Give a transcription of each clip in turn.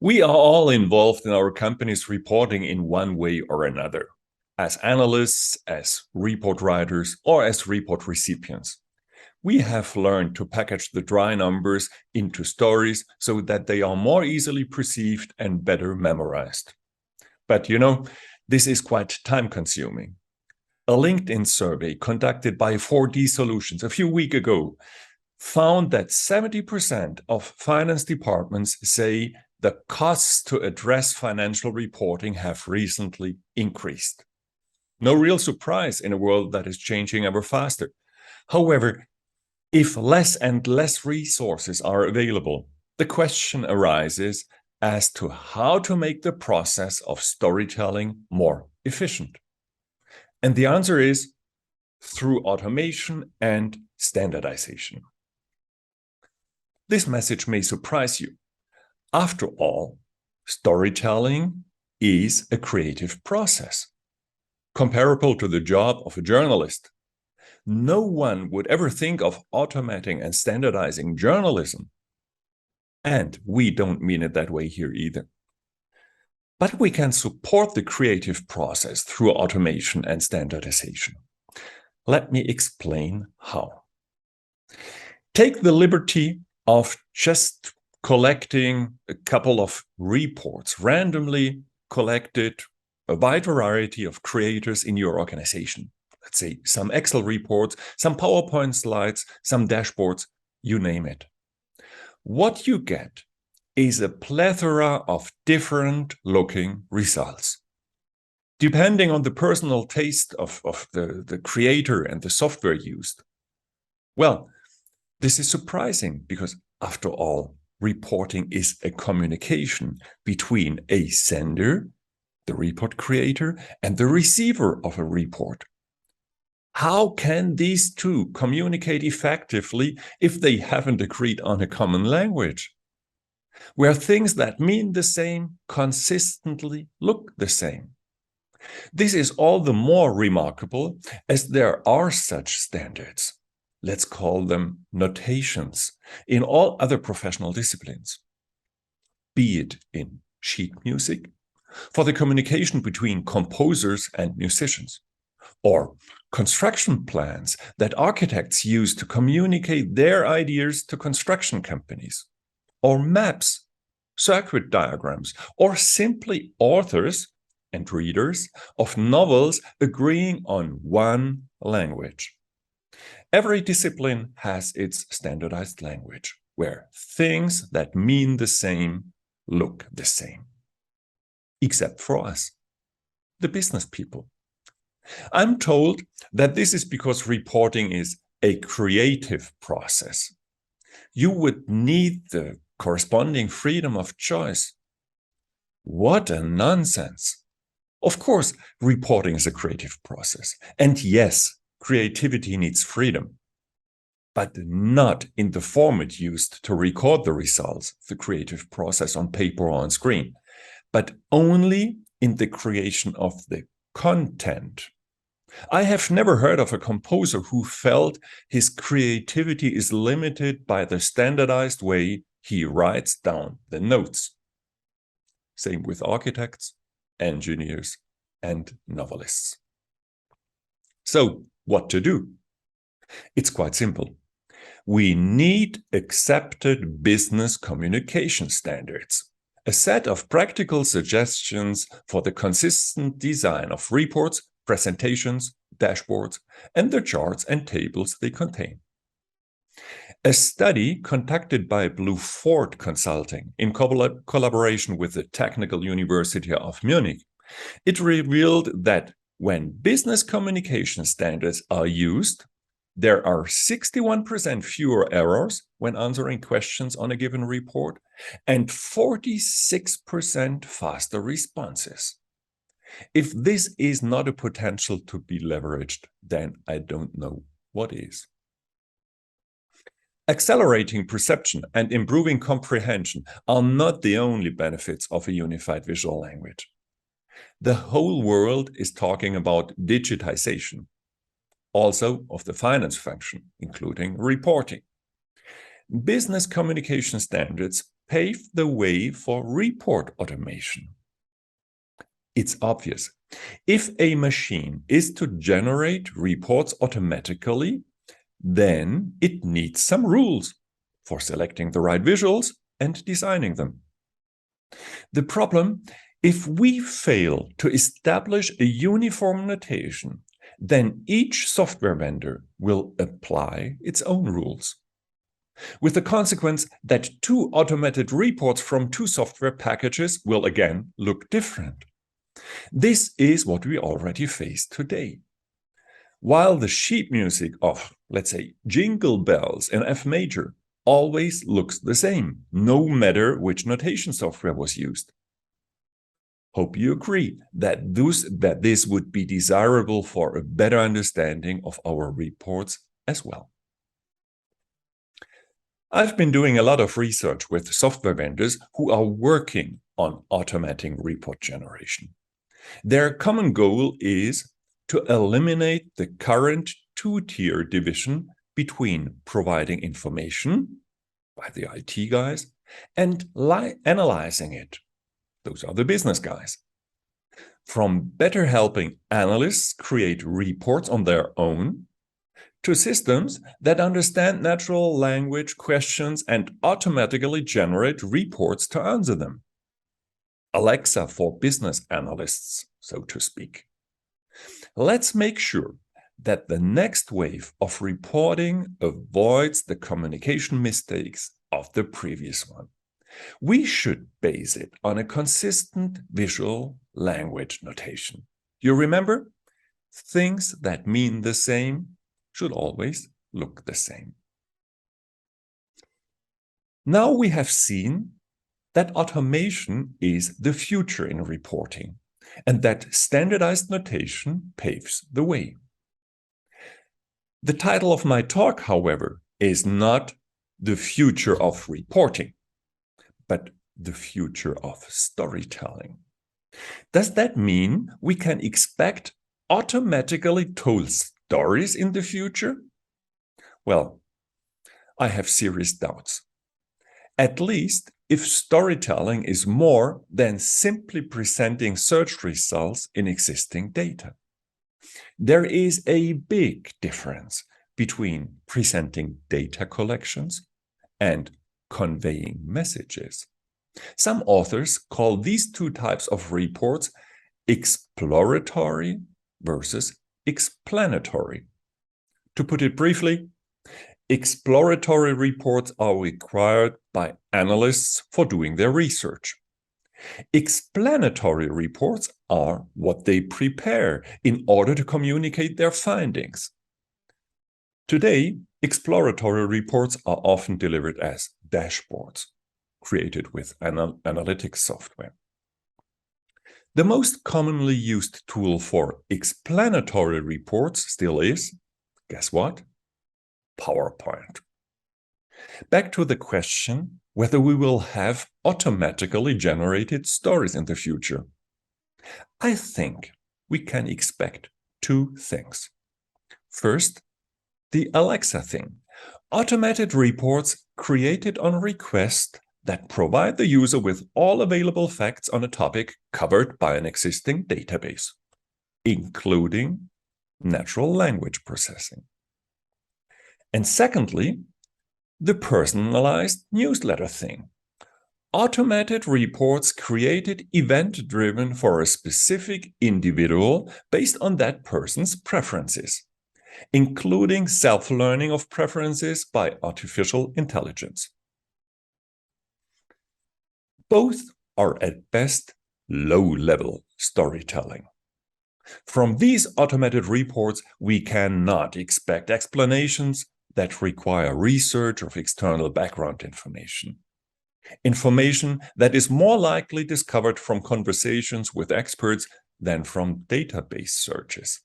We are all involved in our company's reporting in one way or another, as analysts, as report writers, or as report recipients. We have learned to package the dry numbers into stories so that they are more easily perceived and better memorized. But this is quite time-consuming. A LinkedIn survey conducted by 4D Solutions a few weeks ago found that 70% of finance departments say the costs to address financial reporting have recently increased. No real surprise in a world that is changing ever faster. However, if less and less resources are available, the question arises as to how to make the process of storytelling more efficient. And the answer is through automation and standardization. This message may surprise you. After all, storytelling is a creative process, comparable to the job of a journalist. No one would ever think of automating and standardizing journalism. And we don't mean it that way here either. But we can support the creative process through automation and standardization. Let me explain how. Take the liberty of just collecting a couple of reports, randomly collected, a wide variety of creators in your organization. Let's say some Excel reports, some PowerPoint slides, some dashboards, you name it. What you get is a plethora of different looking results. Depending on the personal taste of the creator and the software used. Well, this is surprising because after all, reporting is a communication between a sender, the report creator, and the receiver of a report. How can these two communicate effectively if they haven't agreed on a common language? Where things that mean the same consistently look the same. This is all the more remarkable as there are such standards. Let's call them notations in all other professional disciplines. Be it in sheet music, for the communication between composers and musicians, or construction plans that architects use to communicate their ideas to construction companies, or maps, circuit diagrams, or simply authors and readers of novels agreeing on one language. Every discipline has its standardized language, where things that mean the same look the same. Except for us, the business people. I'm told that this is because reporting is a creative process. You would need the corresponding freedom of choice. What a nonsense! Of course, reporting is a creative process. And yes, creativity needs freedom, but not in the format used to record the results of the creative process on paper or on screen, but only in the creation of the content. I have never heard of a composer who felt his creativity is limited by the standardized way he writes down the notes. Same with architects, engineers, and novelists. So, what to do? It's quite simple. We need accepted business communication standards, a set of practical suggestions for the consistent design of reports, presentations, dashboards, and the charts and tables they contain. A study conducted by Blue Ford Consulting in collaboration with the Technical University of Munich, it revealed that when business communication standards are used, there are 61% fewer errors when answering questions on a given report and 46% faster responses. If this is not a potential to be leveraged, then I don't know what is. Accelerating perception and improving comprehension are not the only benefits of a unified visual language. The whole world is talking about digitization, also of the finance function, including reporting. Business communication standards paved the way for report automation. It's obvious. If a machine is to generate reports automatically, then it needs some rules for selecting the right visuals and designing them. The problem, if we fail to establish a uniform notation, then each software vendor will apply its own rules, with the consequence that two automated reports from two software packages will again look different. This is what we already face today. While the sheet music of, let's say, Jingle Bells in F major always looks the same, no matter which notation software was used. Hope you agree that this would be desirable for a better understanding of our reports as well. I've been doing a lot of research with software vendors who are working on automating report generation. Their common goal is to eliminate the current two-tier division between providing information by the IT guys and analyzing it. Those are the business guys. From better helping analysts create reports on their own to systems that understand natural language questions and automatically generate reports to answer them. Alexa for business analysts, so to speak. Let's make sure that the next wave of reporting avoids the communication mistakes of the previous one. We should base it on a consistent visual language notation. You remember? Things that mean the same should always look the same. Now we have seen that automation is the future in reporting, and that standardized notation paves the way. The title of my talk, however, is not the future of reporting, but the future of storytelling. Does that mean we can expect automatically told stories in the future? Well, I have serious doubts. At least if storytelling is more than simply presenting search results in existing data. There is a big difference between presenting data collections and conveying messages. Some authors call these two types of reports exploratory versus explanatory. To put it briefly, exploratory reports are required by analysts for doing their research. Explanatory reports are what they prepare in order to communicate their findings. Today, exploratory reports are often delivered as dashboards, created with analytics software. The most commonly used tool for explanatory reports still is, guess what? PowerPoint. Back to the question whether we will have automatically generated stories in the future. I think we can expect two things. First, the Alexa thing. Automated reports created on request that provide the user with all available facts on a topic covered by an existing database, including natural language processing. And secondly, the personalized newsletter thing. Automated reports created event-driven for a specific individual based on that person's preferences, including self-learning of preferences by artificial intelligence. Both are at best low-level storytelling. From these automated reports, we cannot expect explanations that require research of external background information. Information that is more likely discovered from conversations with experts than from database searches.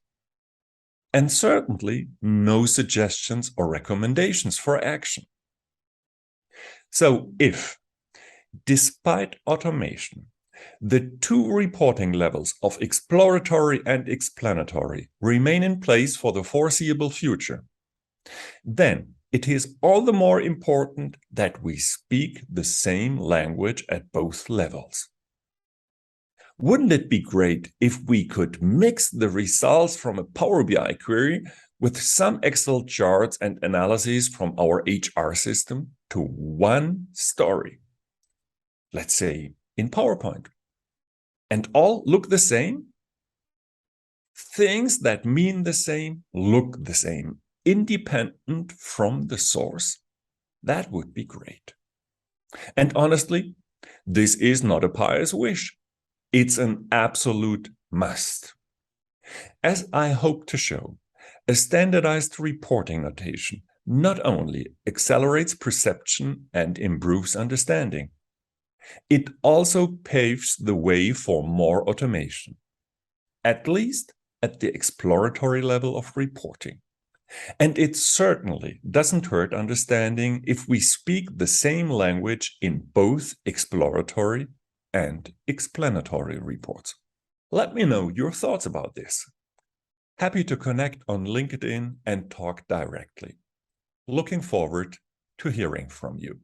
And certainly no suggestions or recommendations for action. So if, despite automation, the two reporting levels of exploratory and explanatory remain in place for the foreseeable future, then it is all the more important that we speak the same language at both levels. Wouldn't it be great if we could mix the results from a Power BI query with some Excel charts and analyses from our HR system to one story? Let's say in PowerPoint. And all look the same? Things that mean the same look the same, independent from the source. That would be great. And honestly, this is not a pious wish. It's an absolute must. As I hope to show, a standardized reporting notation not only accelerates perception and improves understanding, it also paves the way for more automation, at least at the exploratory level of reporting. And it certainly doesn't hurt understanding if we speak the same language in both exploratory and explanatory reports. Let me know your thoughts about this. Happy to connect on LinkedIn and talk directly. Looking forward to hearing from you.